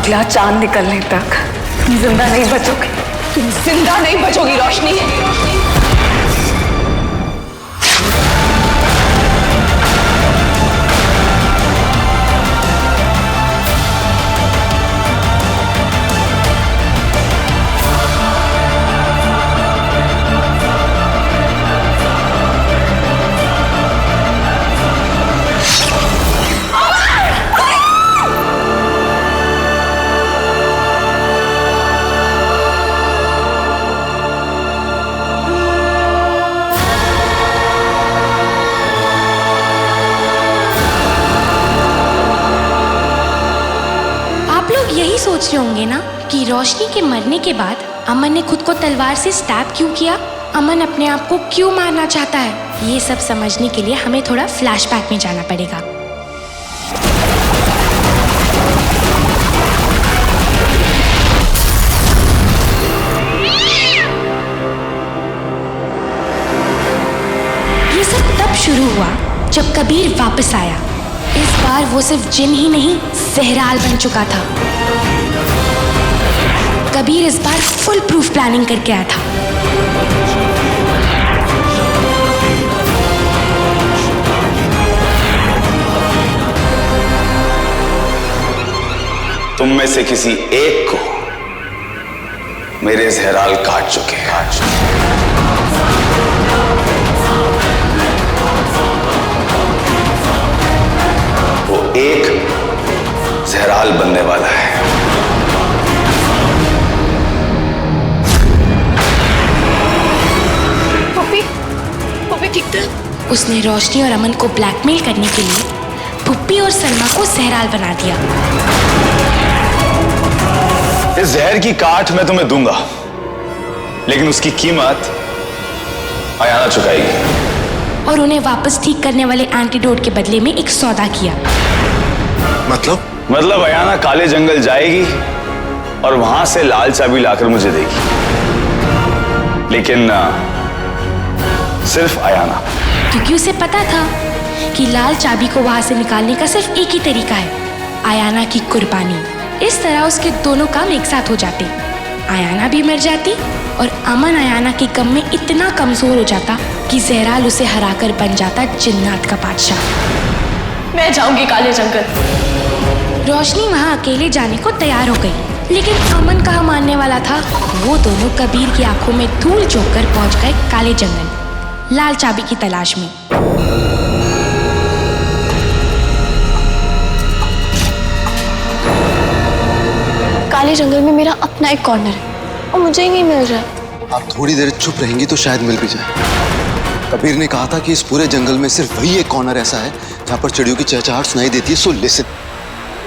अगला चांद निकलने तक तुम जिंदा नहीं बचोगे। तुम जिंदा नहीं बचोगी रोशनी। यही सोच रहे होंगे ना कि रोशनी के मरने के बाद अमन ने खुद को तलवार से स्टैब क्यों किया, अमन अपने आप को क्यों मारना चाहता है। ये सब समझने के लिए हमें थोड़ा फ्लैशबैक में जाना पड़ेगा। ये सब तब शुरू हुआ जब कबीर वापस आया। इस बार वो सिर्फ जिन ही नहीं ज़हराल बन चुका था। कबीर इस बार फुल प्रूफ प्लानिंग करके आया था। तुम में से किसी एक को मेरे ज़हराल काट चुके हैं। वो एक ज़हराल बनने वाला है। उसने रोशनी और अमन को ब्लैकमेल करने के लिए पुप्पी और सलमा को ज़हराल बना दिया। इस जहर की काट मैं तुम्हें दूंगा, लेकिन उसकी कीमत अयाना चुकाएगी। और उन्हें वापस ठीक करने वाले एंटीडोट के बदले में एक सौदा किया। मतलब अयाना काले जंगल जाएगी और वहां से लाल चाबी लाकर मुझे देगी, लेकिन सिर्फ अयाना। क्योंकि उसे पता था कि लाल चाबी को वहां से निकालने का सिर्फ एक ही तरीका है, अयाना की कुर्बानी। इस तरह उसके दोनों काम एक साथ हो जाते। अयाना भी मर जाती और अमन अयाना के गम में इतना कमजोर हो जाता कि ज़हराल उसे हराकर बन जाता जिन्नात का बादशाह। मैं जाऊंगी काले जंगल। रोशनी वहां अकेले जाने को तैयार हो गई, लेकिन अमन कहाँ मानने वाला था। वो दोनों कबीर की आंखों में धूल झोंककर पहुंच गए काले जंगल, लाल चाबी की तलाश में। काले जंगल में मेरा अपना एक कॉर्नर है और मुझे ही नहीं मिल रहा है। आप थोड़ी देर चुप रहेंगी तो शायद मिल भी जाए। कबीर ने कहा था कि इस पूरे जंगल में सिर्फ वही एक कॉर्नर ऐसा है जहाँ पर चिड़ियों की चहचहाहट सुनाई देती है। So listen.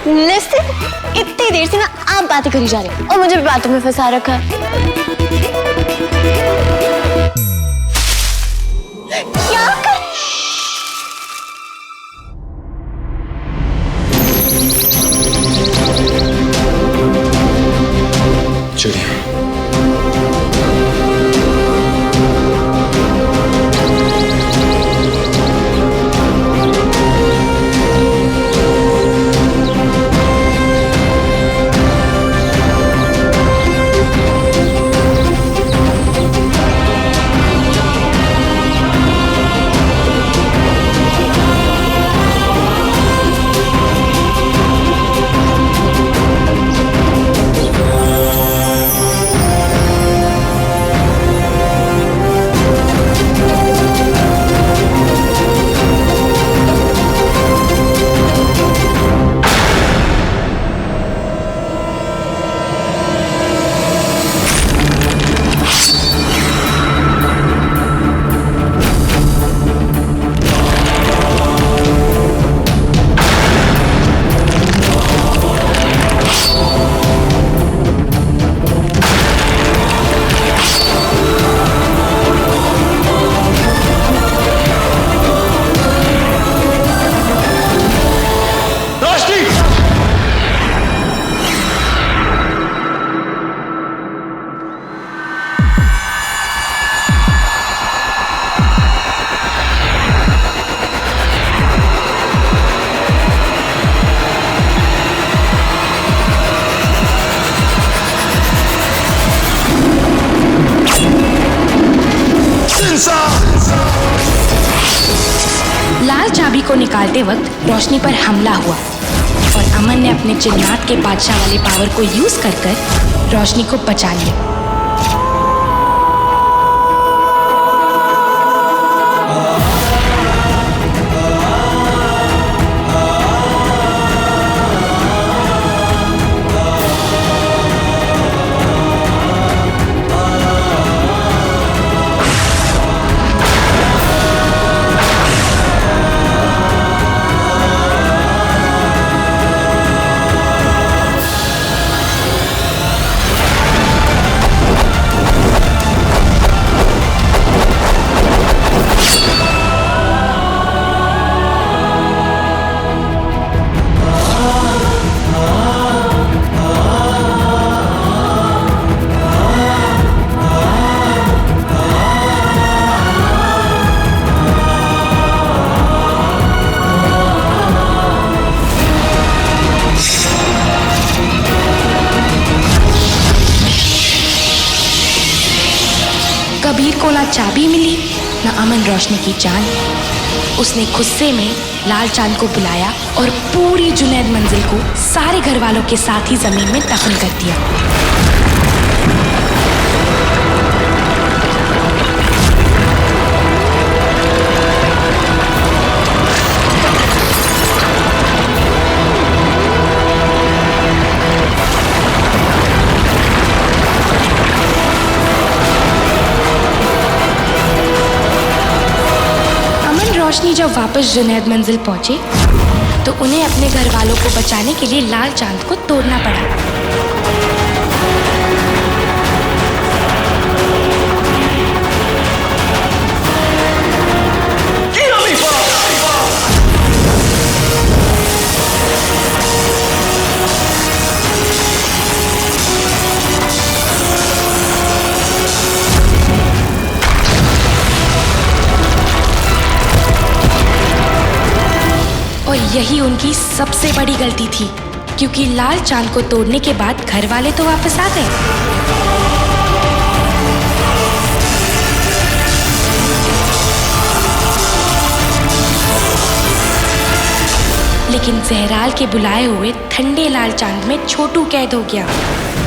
इतनी देर से ना आप बातें करी जा रहे हैं और मुझे भी बातों में फंसा रखा है। क्या कर... चलिए। लाल चाबी को निकालते वक्त रोशनी पर हमला हुआ और अमन ने अपने जिन्नात के बादशाह वाले पावर को यूज कर रोशनी को बचा लिया। कबीर को ना चाबी मिली ना अमन रोशनी की जान। उसने गुस्से में लाल चांद को बुलाया और पूरी जुनैद मंजिल को सारे घर वालों के साथ ही जमीन में दफन कर दिया। रोशनी जब वापस जुनैद मंजिल पहुंचे तो उन्हें अपने घर वालों को बचाने के लिए लाल चांद को तोड़ना पड़ा। और यही उनकी सबसे बड़ी गलती थी, क्योंकि लाल चांद को तोड़ने के बाद घर वाले तो वापस आ गए, लेकिन जहराल के बुलाए हुए ठंडे लाल चांद में छोटू कैद हो गया।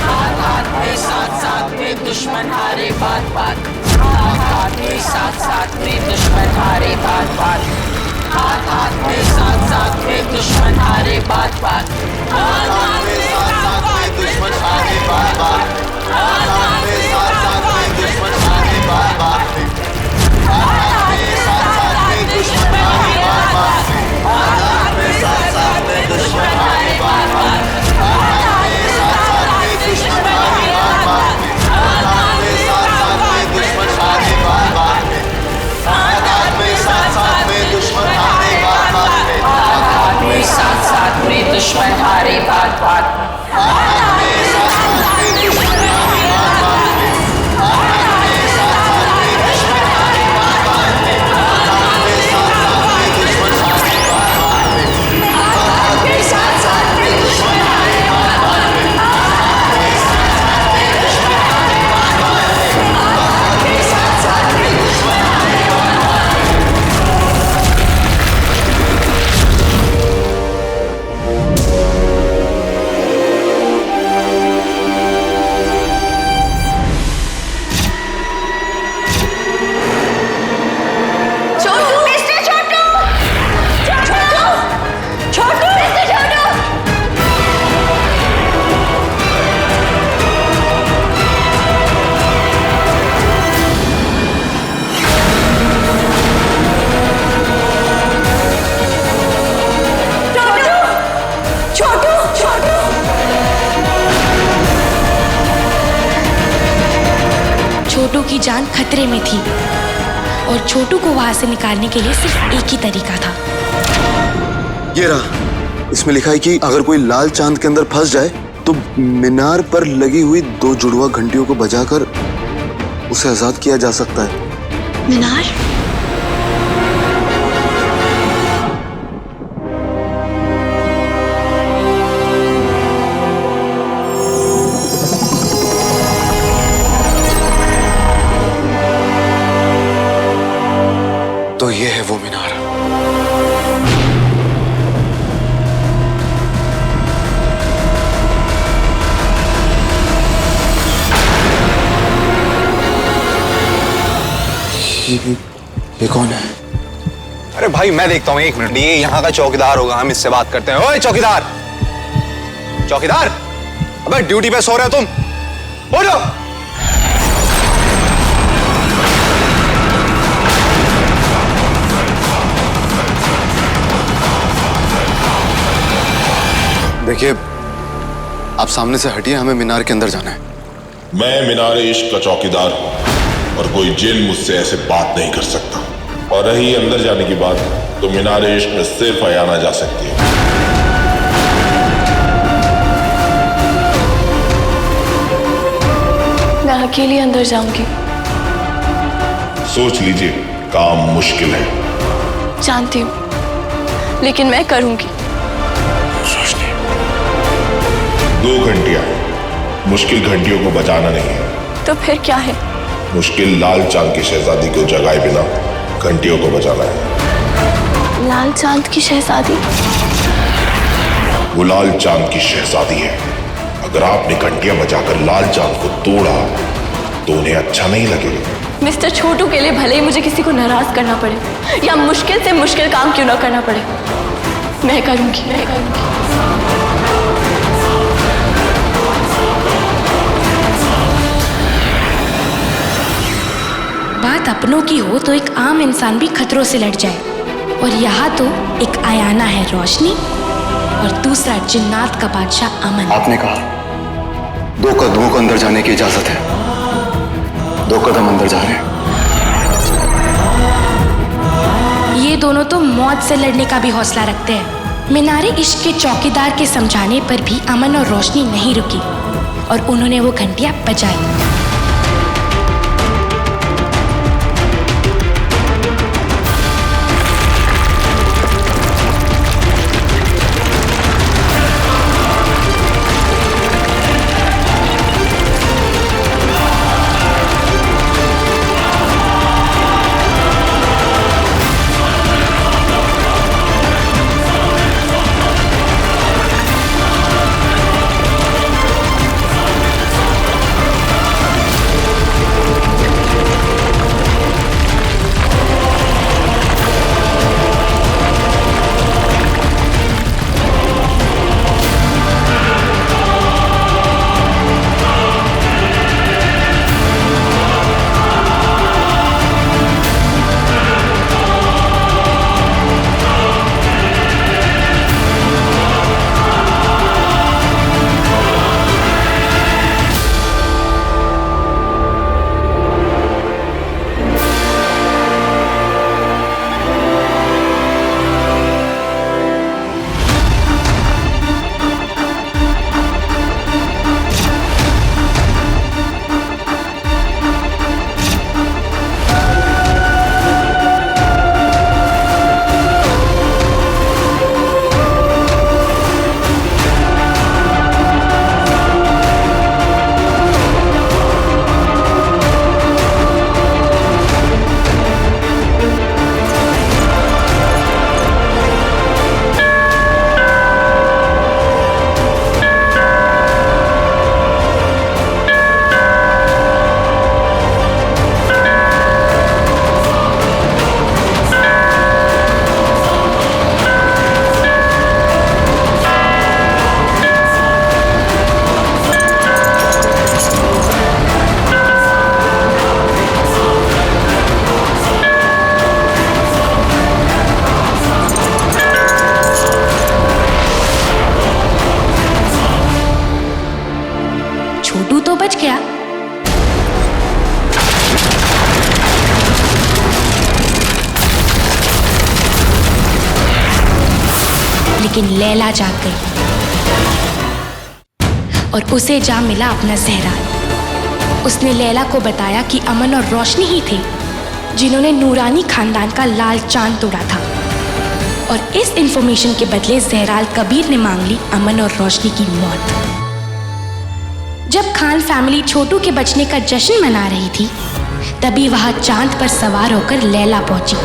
हाथ में साथ में दुश्मन हारे बात बात, हाथ में साथ में दुश्मन हारे बात बात, हाथ में साथ में दुश्मन हारे बात बात, हाथ में साथ में दुश्मन हारे बात बात, हाथ में साथ में दुश्मन हारे बात बात, हाथ में साथ में दुश्मन हारे बात बात, हाथ में साथ में दुश्मन हारे बात बात, हाथ में साथ में दुश्मन हारे बात बात, हाथ में साथ में दुश्मन हारे बात बात, हाथ में साथ में दुश्मन हारे बात बात, हाथ में साथ में दुश्मन हारे बात बात, हाथ में साथ में दुश्मन हारे बात बात, हाथ में साथ में दुश्मन हारे बात बात, हाथ में साथ में दुश्मन हारे बात बात, हाथ में साथ में दुश्मन हारे बात बात, हाथ में साथ में दुश्मन हारे बात बात, हाथ में साथ में दुश्मन हारे बात बात। छोटू की जान खतरे में थी और छोटू को वहां से निकालने के लिए सिर्फ एक ही तरीका था। ये रहा, इसमें लिखा है कि अगर कोई लाल चांद के अंदर फंस जाए तो मीनार पर लगी हुई 2 जुड़वा घंटियों को बजाकर उसे आजाद किया जा सकता है। मीनार? तो ये है वो मीनार ये कौन है? अरे भाई मैं देखता हूँ, 1 मिनट। ये यहाँ का चौकीदार होगा, हम इससे बात करते हैं। ओए चौकीदार, चौकीदार, अबे ड्यूटी पे सो रहे हो तुम? उठो। देखिए, आप सामने से हटिए, हमें मीनार के अंदर जाना है। मैं मीनार इश्क का चौकीदार हूं और कोई जिन मुझसे ऐसे बात नहीं कर सकता। और रही अंदर जाने की बात, तो मीनार इश्क में सिर्फ अयाना जा सकती है। मैं अकेली अंदर जाऊंगी। सोच लीजिए, काम मुश्किल है। जानती हूँ, लेकिन मैं करूंगी। 2 घंटियां, मुश्किल घंटियों को बजाना नहीं है। तो फिर क्या है? मुश्किल लाल चांद की शहजादी को जगाए बिना घंटियों को बजाना है। लाल चांद की शहजादी? वो लाल चांद की शहजादी है। अगर आपने घंटियां बजाकर लाल चांद को तोड़ा तो उन्हें अच्छा नहीं लगेगा। मिस्टर छोटू के लिए भले ही मुझे किसी को नाराज करना पड़े या मुश्किल से मुश्किल काम क्यों ना करना पड़े, मैं करूंगी, मैं करूंगी। बात अपनों की हो तो एक आम इंसान भी खतरों से लड़ जाए, और यहाँ तो एक आयाना है रोशनी और दूसरा जिन्नात का बादशाह अमन। आपने कहा 2 कदमों को अंदर जाने की इजाजत है। 2 कदम अंदर जा रहे हैं। ये दोनों तो मौत से लड़ने का भी हौसला रखते हैं। मीनारे इश्क के चौकीदार के समझाने पर भी अमन और रोशनी नहीं रुकी और उन्होंने वो घंटियां बजाई। छोटू तो बच गया, लेकिन लैला जाग गई और उसे जा मिला अपना ज़हराल। उसने लैला को बताया कि अमन और रोशनी ही थे जिन्होंने नूरानी खानदान का लाल चांद तोड़ा था, और इस इंफॉर्मेशन के बदले ज़हराल कबीर ने मांग ली अमन और रोशनी की मौत। जब खान फैमिली छोटू के बचने का जश्न मना रही थी, तभी वहां चांद पर सवार होकर लैला पहुंची।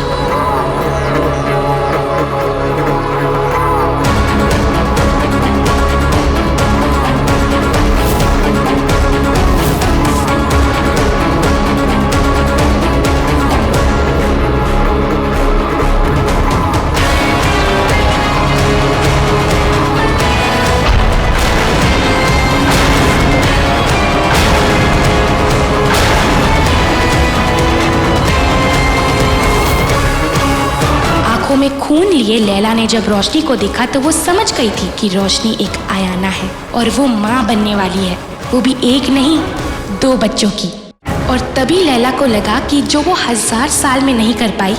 में खून लिए लैला ने जब रोशनी को देखा तो वो समझ गई थी कि रोशनी एक आयाना है और वो माँ बनने वाली है, वो भी एक नहीं 2 बच्चों की। और तभी लैला को लगा कि जो वो 1000 साल में नहीं कर पाई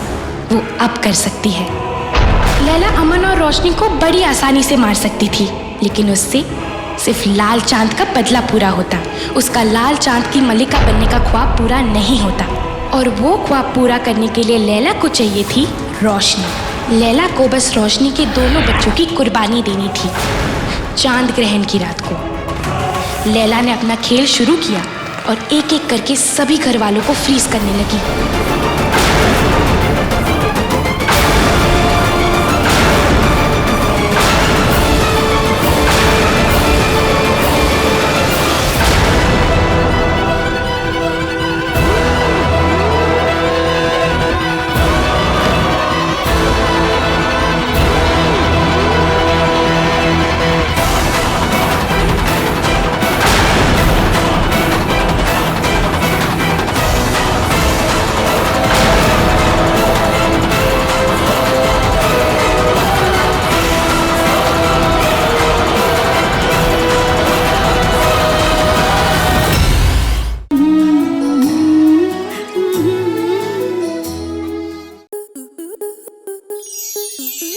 वो अब कर सकती है। लैला अमन और रोशनी को बड़ी आसानी से मार सकती थी, लेकिन उससे सिर्फ लाल चांद का बदला पूरा होता। उसका लाल चांद की मलिका बनने का ख्वाब पूरा नहीं होता, और वो ख्वाब पूरा करने के लिए लैला को चाहिए थी रोशनी। लैला को बस रोशनी के दोनों बच्चों की कुर्बानी देनी थी। चांद ग्रहण की रात को लैला ने अपना खेल शुरू किया और एक एक करके सभी घर वालों को फ्रीज करने लगी।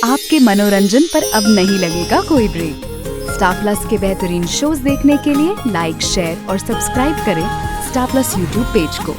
आपके मनोरंजन पर अब नहीं लगेगा कोई ब्रेक। स्टार प्लस के बेहतरीन शोज देखने के लिए लाइक, शेयर और सब्सक्राइब करें स्टार प्लस यूट्यूब पेज को।